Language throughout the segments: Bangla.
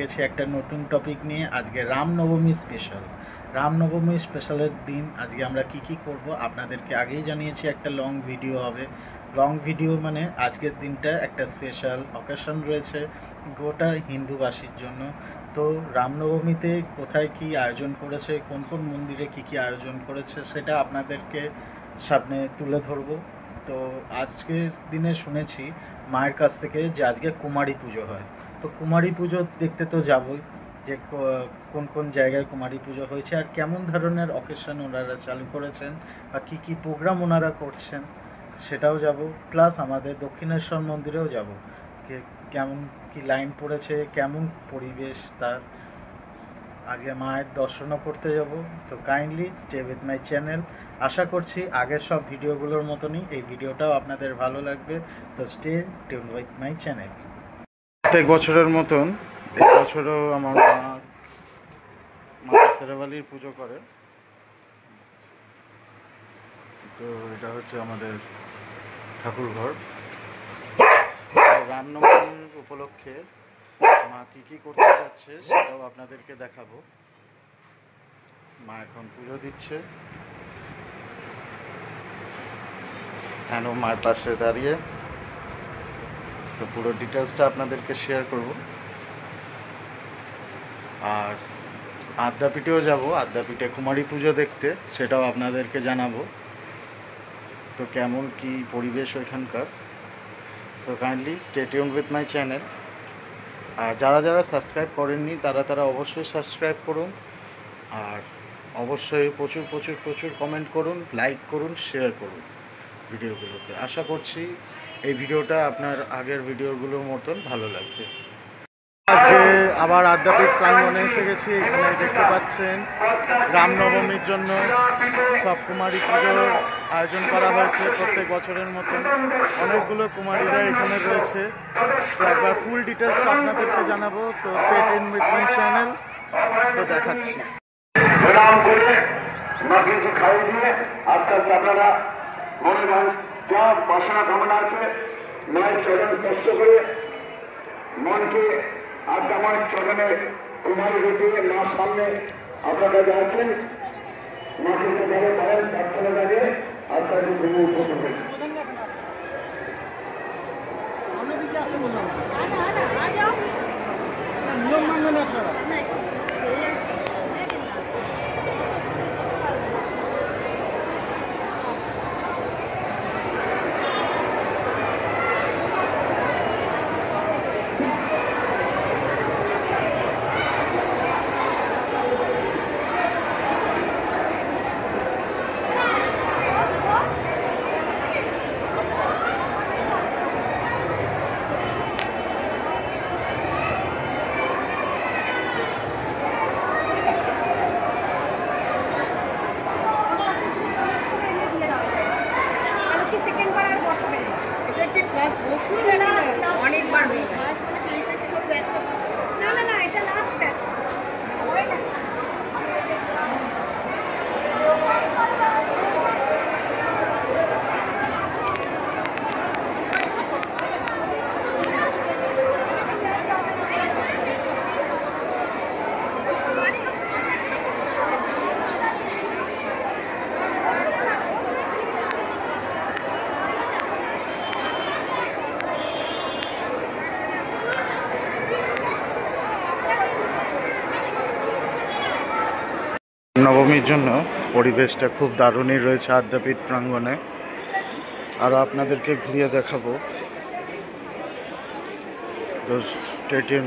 গেছি একটা নতুন টপিক নিয়ে। আজকে রামনবমী স্পেশাল। রামনবমী স্পেশালের দিন আজকে আমরা কি করব আপনাদেরকে আগেই জানিয়েছি, একটা লং ভিডিও হবে। লং ভিডিও মানে আজকের দিনটা একটা স্পেশাল অকেশন রয়েছে গোটা হিন্দুবাসীর জন্য। তো রামনবমীতে কোথায় কি আয়োজন করেছে, কোন কোন মন্দিরে কি আয়োজন করেছে সেটা আপনাদেরকে সামনে তুলে ধরবো। তো আজকের দিনে শুনেছি মায়ের কাছ থেকে যে আজকে কুমারী পুজো হয়। তো কুমারী পুজো দেখতে তো যাবই, যে কোন কোন জায়গায় কুমারী পুজো হয়েছে আর কেমন ধরনের অকেশন ওনারা চালু করেছেন বা কি প্রোগ্রাম ওনারা করছেন সেটাও যাব। প্লাস আমাদের দক্ষিণেশ্বর মন্দিরেও যাব, কেমন কি লাইন পড়েছে, কেমন পরিবেশ তার। আগে মায়ের দর্শনও করতে যাব। তো kindly stay with my channel. আশা করছি আগের সব ভিডিওগুলোর মতনই এই ভিডিওটাও আপনাদের ভালো লাগবে। তো stay tune with my channel. প্রত্যেক বছরের মতন এই বছরও আমার মা সেরাবালির পুজো করে। তো এটা হচ্ছে আমাদের ঠাকুরঘর। রামনবমীর উপলক্ষে মা কি করতে যাচ্ছে সেটাও আপনাদেরকে দেখাবো। মা এখন পুজো দিচ্ছে, কেন মায়ের পাশে দাঁড়িয়ে। তো পুরো ডিটেলসটা আপনাদেরকে শেয়ার করব। আর আদ্যাপীঠেও যাব, আদ্যাপীঠে কুমারী পুজো দেখতে, সেটাও আপনাদেরকে জানাবো। তো কেমন কি পরিবেশ ওইখানকার। তো kindly stay tune with my channel. আর যারা সাবস্ক্রাইব করেননি তারা অবশ্যই সাবস্ক্রাইব করুন। আর অবশ্যই প্রচুর কমেন্ট করুন, লাইক করুন, শেয়ার করুন ভিডিওগুলোতে। আশা করছি এই ভিডিওটা আপনার আগের ভিডিওগুলোর মতন ভালো লাগবে। আজকে আবার আদ্যাপীঠ প্রাঙ্গণে এসে গেছি। এখানে দেখতে পাচ্ছেন রামনবমীর জন্য সব কুমারী পুজোর আয়োজন করা হয়েছে প্রত্যেক বছরের মতন। অনেকগুলো কুমারীরা এখানে রয়েছে। তো একবার ফুল ডিটেলসটা আপনাদেরকে জানাবো। তো stay tune with my channel. তো দেখাচ্ছি। প্রণাম করে মাকে কিছু খাইয়ে দিয়ে আস্তে আস্তে আপনারা মনে মন যা বাসনা কামনা আছে মায়ের চরণ স্পর্শ করে মনকে আদ্যামার চরণে কুমারী রূপে মার সামনে আপনারা যাচ্ছেন। মাকে যেভাবে পারেন প্রার্থনা লাগে আস্তে আস্তে ঘুমে উঠতে হবে। অনেকবার হয়ে গেছে। না এটা লাস্ট ব্যাচ। নবমীর জন্য পরিবেশটা খুব দারুণই রয়েছে আদ্যাপীঠ প্রাঙ্গণে। আরও আপনাদেরকে ঘুরিয়ে দেখাবো। তো stay tune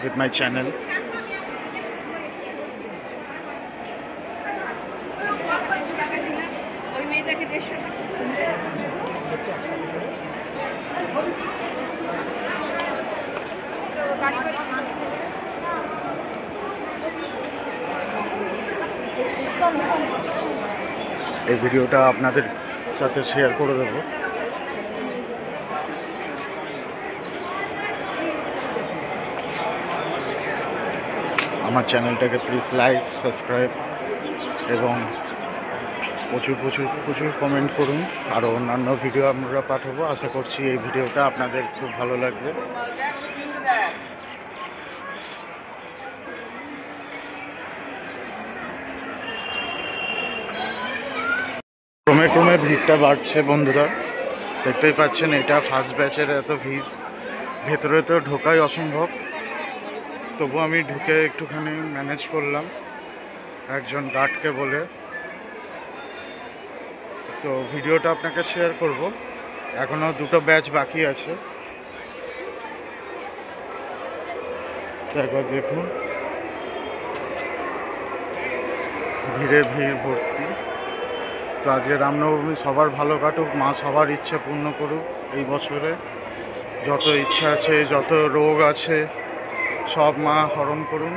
with my channel. এই ভিডিওটা আপনাদের সাথে শেয়ার করে দেবো। আমার চ্যানেলটাকে প্লিজ লাইক, সাবস্ক্রাইব এবং প্রচুর কমেন্ট করুন। আরও অন্যান্য ভিডিও আমরা পাঠাবো। আশা করছি এই ভিডিওটা আপনাদের খুব ভালো লাগবে। ক্রমে ক্রমে ভিড়টা বাড়ছে বন্ধুরা, দেখতেই পাচ্ছেন এটা ফার্স্ট ব্যাচের এত ভিড়, ভেতরে তো ঢোকাই অসম্ভব। তবু আমি ঢুকে একটুখানি ম্যানেজ করলাম একজন গার্ডকে বলে। তো ভিডিওটা আপনাকে শেয়ার করব, এখনও 2টো ব্যাচ বাকি আছে। একবার দেখুন, ভিড়ে ভিড় ভর্তি। তো আজকে রামনবমী সবার ভালো কাটুক, মা সবার ইচ্ছা পূর্ণ করুক। এই বছরে যত ইচ্ছা আছে, যত রোগ আছে, সব মা হরণ করুন।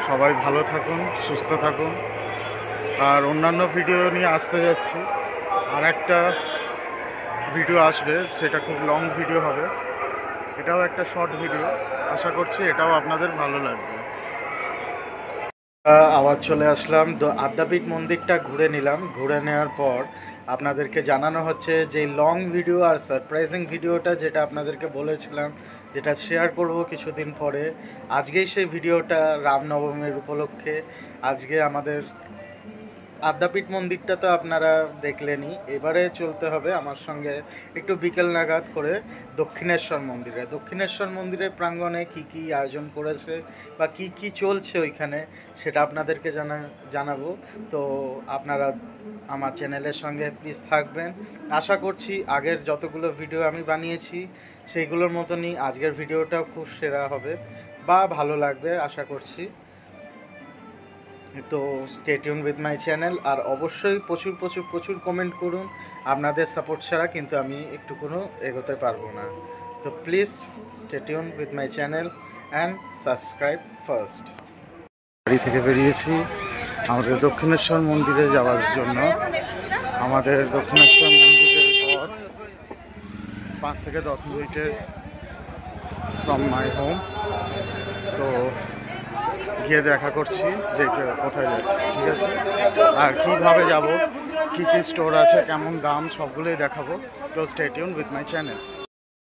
সবাই ভালো থাকুন, সুস্থ থাকুন। আর অন্যান্য ভিডিও নিয়ে আসতে যাচ্ছি, আর একটা ভিডিও আসবে, সেটা খুব লং ভিডিও হবে। এটাও একটা শর্ট ভিডিও, আশা করছি এটাও আপনাদের ভালো লাগবে। আবার চলে আসলাম, তো আদ্যাপীঠ মন্দিরটা ঘুরে নিলাম। ঘুরে নেওয়ার পর আপনাদেরকে জানানো হচ্ছে যে লং ভিডিও আর সারপ্রাইজিং ভিডিওটা যেটা আপনাদেরকে বলেছিলাম, যেটা শেয়ার করব কিছুদিন পরে, আজকেই সেই ভিডিওটা রামনবমীর উপলক্ষে। আজকে আমাদের আদ্যাপীঠ মন্দিরটা তো আপনারা দেখলেনই, এবারে চলতে হবে আমার সঙ্গে একটু বিকেল নাগাদ করে দক্ষিণেশ্বর মন্দিরে। দক্ষিণেশ্বর মন্দিরের প্রাঙ্গণে কি কি আয়োজন করেছে বা কি কি চলছে ওইখানে, সেটা আপনাদেরকে জানাবো। তো আপনারা আমার চ্যানেলের সঙ্গে প্লিজ থাকবেন। আশা করছি আগের যতগুলো ভিডিও আমি বানিয়েছি সেইগুলোর মতনই আজকের ভিডিওটাও খুব সেরা হবে বা ভালো লাগবে আশা করছি। তো stay tune with my channel, আর অবশ্যই প্রচুর প্রচুর প্রচুর কমেন্ট করুন। আপনাদের সাপোর্ট ছাড়া কিন্তু আমি একটু কোনো এগোতে পারবো না। তো please stay tune with my channel and subscribe first. বাড়ি থেকে বেরিয়েছি আমাদের দক্ষিণেশ্বর মন্দিরে যাওয়ার জন্য। আমাদের দক্ষিণেশ্বর মন্দিরের পথ 5 থেকে 10 মিনিটের ফ্রম মাই হোম। তো গিয়ে দেখা করছি যে কোথায় যাচ্ছি, ঠিক আছে? আর কীভাবে যাব, কী কী স্টোর আছে, কেমন দাম, সবগুলোই দেখাবো। তো stay tune with my channel.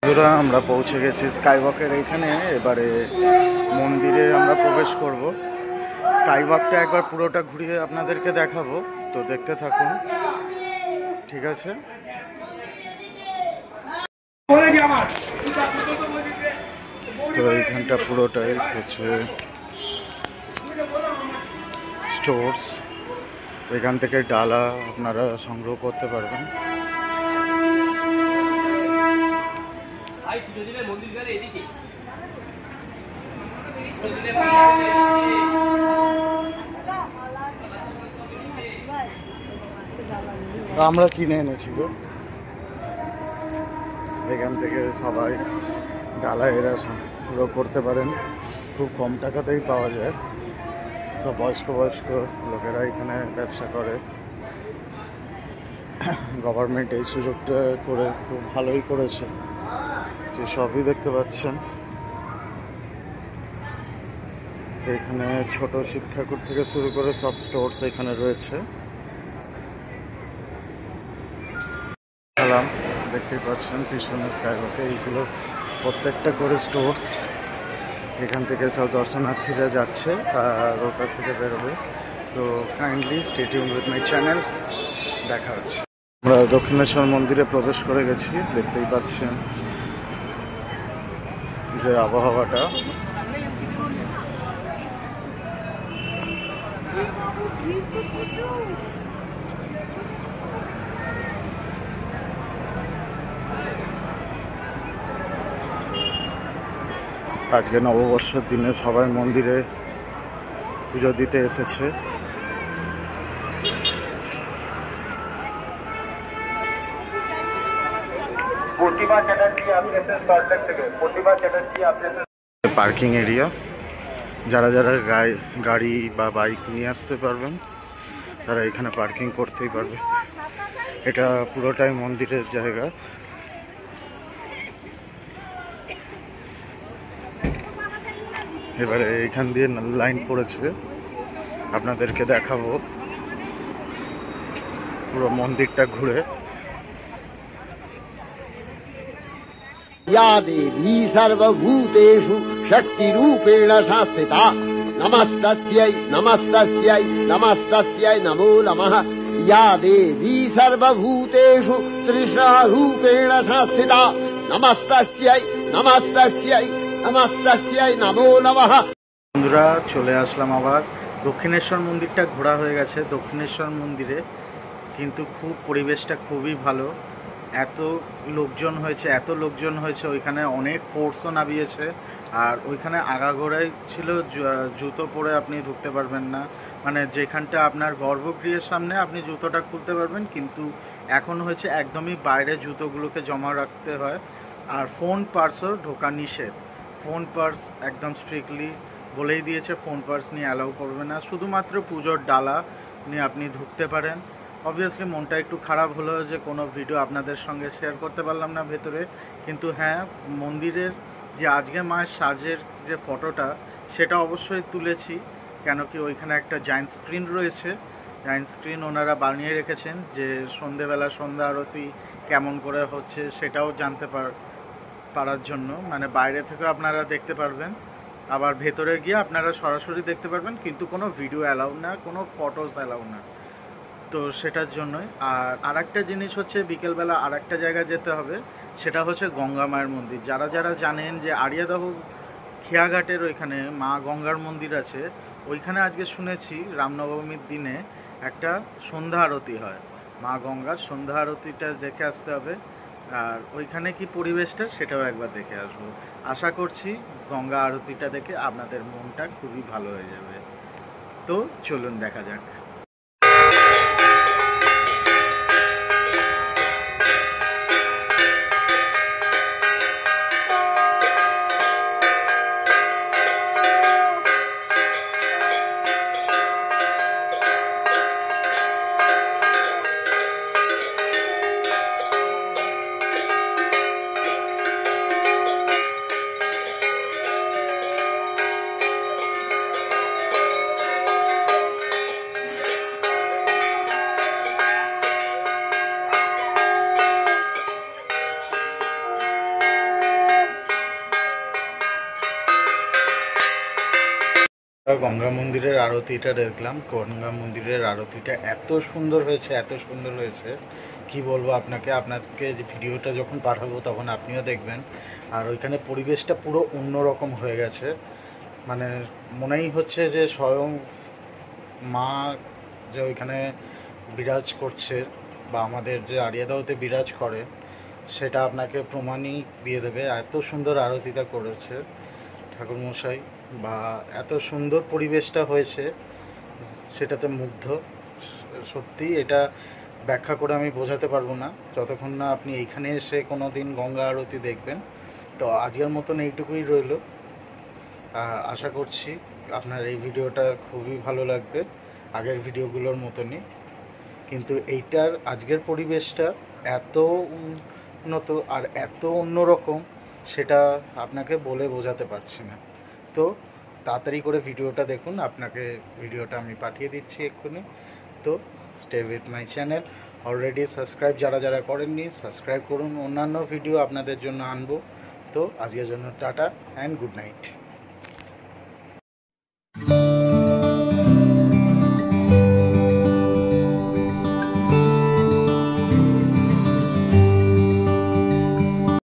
বন্ধুরা, আমরা পৌঁছে গেছি স্কাইওয়াকের এইখানে। এবারে মন্দিরে আমরা প্রবেশ করব। স্কাইওয়াকটা একবার পুরোটা ঘুরিয়ে আপনাদেরকে দেখাবো, তো দেখতে থাকুন, ঠিক আছে? তো এইখানটা পুরোটাই হচ্ছে স্টোরস, এখান থেকে ডালা আপনারা সংগ্রহ করতে পারবেন। আমরা কিনে এনেছি গো, এখান থেকে সবাই ডালা এরা সংগ্রহ করতে পারেন, খুব কম টাকাতেই পাওয়া যায়। সব বয়স্ক লোকেরা এখানে ব্যবসা করে। গভর্নমেন্ট এই সুযোগটা করে খুব ভালোই করেছে, যে সবই দেখতে পাচ্ছেন। এখানে ছোট শিব ঠাকুর থেকে শুরু করে সব স্টোরস এখানে রয়েছে। দেখতেই পাচ্ছেন পিছনে স্কাইওয়াকে এইগুলো প্রত্যেকটা করে স্টোরস। এখান থেকে সব দর্শনার্থীরা যাচ্ছে আর ওর কাছ থেকে বেরোবে। তো kindly stay tune with my channel, দেখা হচ্ছে। আমরা দক্ষিণেশ্বর মন্দিরে প্রবেশ করে গেছি, দেখতেই পাচ্ছেন যে আবহাওয়াটা। আজকে নববর্ষের দিনে সবাই মন্দিরে পুজো দিতে এসেছে। পার্কিং এরিয়া, যারা যারা গাড়ি বা বাইক নিয়ে আসতে পারবেন তারা এখানে পার্কিং করতেই পারবে। এটা পুরোটাই মন্দিরের জায়গা। এবারে এখান দিয়ে লাইন পড়েছে, আপনাদেরকে দেখাবো পুরো মন্দিরটা ঘুরে। या देवी सर्वभूतेषु शक्तिरूपेण संस्थिता नमस्तस्यै नमस्तस्यै नमस्तस्यै नमो नमः या देवी सर्वभूतेषु तृष्णारूपेण संस्थिता नमस्तस्यै नमस्तस्यै नमस्तस्यै नमो नमः। বন্ধুরা চলে আসলাম আবার। দক্ষিণেশ্বর মন্দিরটা ঘোরা হয়ে গেছে। দক্ষিণেশ্বর মন্দিরে কিন্তু খুব পরিবেশটা খুবই ভালো। এত লোকজন হয়েছে ওইখানে অনেক ফোর্সও নামিয়েছে। আর ওইখানে আগাগোড়াই ছিল জুতো পরে আপনি ঢুকতে পারবেন না, মানে যেখানটা আপনার গর্ভগৃহের সামনে আপনি জুতোটা খুলতে পারবেন, কিন্তু এখন হয়েছে একদমই বাইরে জুতোগুলোকে জমা রাখতে হয়। আর ফোন পার্সও ঢোকা নিষেধ। ফোন পার্স একদম স্ট্রিক্টলি বলেই দিয়েছে, ফোন পার্স নিয়ে অ্যালাউ করবে না, শুধুমাত্র পুজোর ডালা নিয়ে আপনি ঢুকতে পারেন। অবভিয়াসলি মনটা একটু খারাপ হলো যে কোনো ভিডিও আপনাদের সঙ্গে শেয়ার করতে পারলাম না ভেতরে, কিন্তু হ্যাঁ মন্দিরের যে আজকে মায়ের সাজের যে ফটোটা সেটা অবশ্যই তুলেছি, কেন কি ওইখানে একটা জায়েন্ট স্ক্রিন রয়েছে। জায়েন্ট স্ক্রিন ওনারা বানিয়ে রেখেছেন যে সন্ধেবেলা সন্ধ্যা আরতি কেমন করে হচ্ছে সেটাও জানতে পারার জন্য, মানে বাইরে থেকে আপনারা দেখতে পারবেন, আবার ভেতরে গিয়ে আপনারা সরাসরি দেখতে পারবেন, কিন্তু কোনো ভিডিও অ্যালাউ না, কোনো ফটোস অ্যালাউ না। তো সেটার জন্যই। আর আরেকটা জিনিস হচ্ছে বিকেলবেলা আরেকটা জায়গায় যেতে হবে, সেটা হচ্ছে গঙ্গা মায়ের মন্দির। যারা যারা জানেন যে আড়িয়াদহ খেয়াঘাটের ওইখানে মা গঙ্গার মন্দির আছে, ওইখানে আজকে শুনেছি রামনবমীর দিনে একটা সন্ধ্যা আরতি হয়, মা গঙ্গার সন্ধ্যা আরতিটা দেখে আসতে হবে। আর ওইখানে কি পরিবেশটা সেটাও একবার দেখে আসবো। আশা করছি গঙ্গা আরতিটা দেখে আপনাদের মনটা খুবই ভালো হয়ে যাবে। তো চলুন দেখা যাক। গঙ্গা মন্দিরের আরতিটা দেখলাম। গঙ্গা মন্দিরের আরতিটা এত সুন্দর হয়েছে কি বলবো আপনাকে যে ভিডিওটা যখন পাঠাবো তখন আপনিও দেখবেন। আর ওইখানে পরিবেশটা পুরো অন্যরকম হয়ে গেছে, মানে মনেই হচ্ছে যে স্বয়ং মা যে ওইখানে বিরাজ করছে বা আমাদের যে আড়িয়াদহতে বিরাজ করে সেটা আপনাকে প্রমাণই দিয়ে দেবে। এত সুন্দর আরতিটা করেছে ঠাকুরমশাই, বা এত সুন্দর পরিবেশটা হয়েছে সেটাতে মুগ্ধ। সত্যি এটা ব্যাখ্যা করে আমি বোঝাতে পারবো না যতক্ষণ না আপনি এইখানে এসে কোনো দিন গঙ্গা আরতি দেখবেন। তো আজকের মতন এইটুকুই রইল। আশা করছি আপনার এই ভিডিওটা খুবই ভালো লাগবে, আগের ভিডিওগুলোর মতনই, কিন্তু এইটার আজকের পরিবেশটা এত উন্নত আর এত অন্যরকম সেটা আপনাকে বলে বোঝাতে পারছি না। তো তাড়াতাড়ি করে ভিডিওটা দেখুন, আপনাকে ভিডিওটা আমি পাঠিয়ে দিচ্ছি এক্ষুনি। তো stay with my channel. Already subscribe যারা করেননি সাবস্ক্রাইব করুন, অন্যান্য ভিডিও আপনাদের জন্য আনবো। তো আজকের জন্য টাটা অ্যান্ড গুড নাইট।